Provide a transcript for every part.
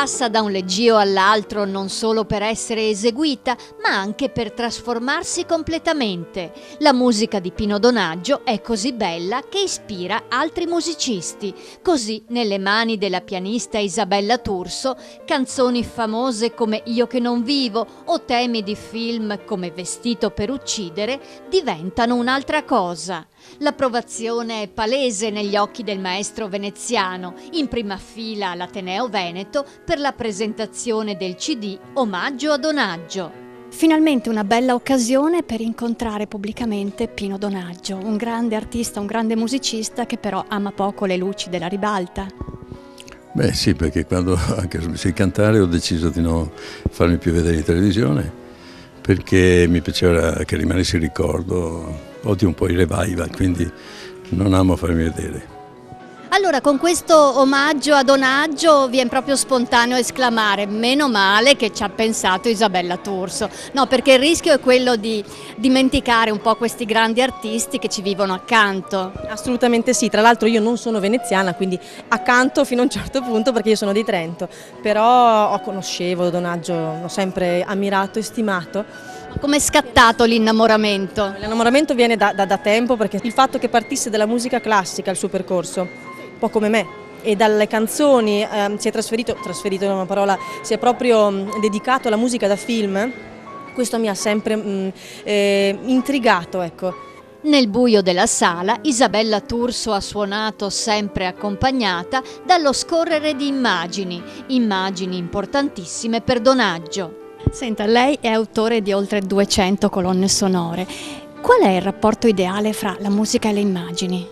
Passa da un leggio all'altro non solo per essere eseguita, ma anche per trasformarsi completamente. La musica di Pino Donaggio è così bella che ispira altri musicisti. Così, nelle mani della pianista Isabella Turso, canzoni famose come Io che non vivo o temi di film come Vestito per uccidere diventano un'altra cosa. L'approvazione è palese negli occhi del maestro veneziano, in prima fila all'Ateneo Veneto per la presentazione del CD Omaggio a Donaggio. Finalmente una bella occasione per incontrare pubblicamente Pino Donaggio, un grande artista, un grande musicista che però ama poco le luci della ribalta. Beh sì, perché quando anche smetti cantare ho deciso di non farmi più vedere in televisione, perché mi piaceva che rimanesse il ricordo. Odio un po' i revival, quindi non amo farmi vedere. Allora, con questo omaggio a Donaggio viene proprio spontaneo esclamare: meno male che ci ha pensato Isabella Turso. No, perché il rischio è quello di dimenticare un po' questi grandi artisti che ci vivono accanto. Assolutamente sì, tra l'altro io non sono veneziana, quindi accanto fino a un certo punto perché io sono di Trento, però conoscevo Donaggio, l'ho sempre ammirato e stimato. Come è scattato l'innamoramento? L'innamoramento viene da tempo, perché il fatto che partisse dalla musica classica il suo percorso, un po' come me, e dalle canzoni si è trasferito è una parola, si è proprio dedicato alla musica da film, questo mi ha sempre intrigato, ecco. Nel buio della sala, Isabella Turso ha suonato sempre accompagnata dallo scorrere di immagini importantissime per Donaggio. Senta, lei è autore di oltre 200 colonne sonore. Qual è il rapporto ideale fra la musica e le immagini?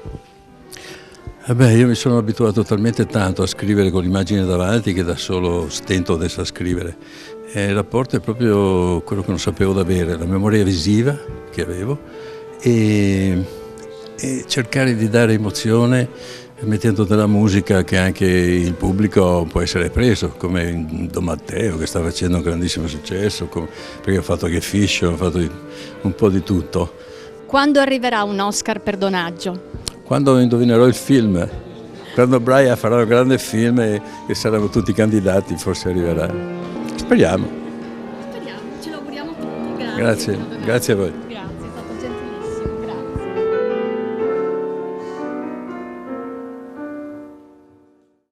Io mi sono abituato talmente tanto a scrivere con l'immagine davanti che da solo stento adesso a scrivere. Il rapporto è proprio quello che non sapevo da avere, la memoria visiva che avevo e cercare di dare emozione mettendo della musica che anche il pubblico può essere preso, come in Don Matteo che sta facendo un grandissimo successo, perché ho fatto anche Fish, ho fatto un po' di tutto. Quando arriverà un Oscar per Donaggio? Quando indovinerò il film, quando Brian farà un grande film e saranno tutti candidati, forse arriverà. Speriamo. Speriamo, ce lo auguriamo tutti. Grazie a voi.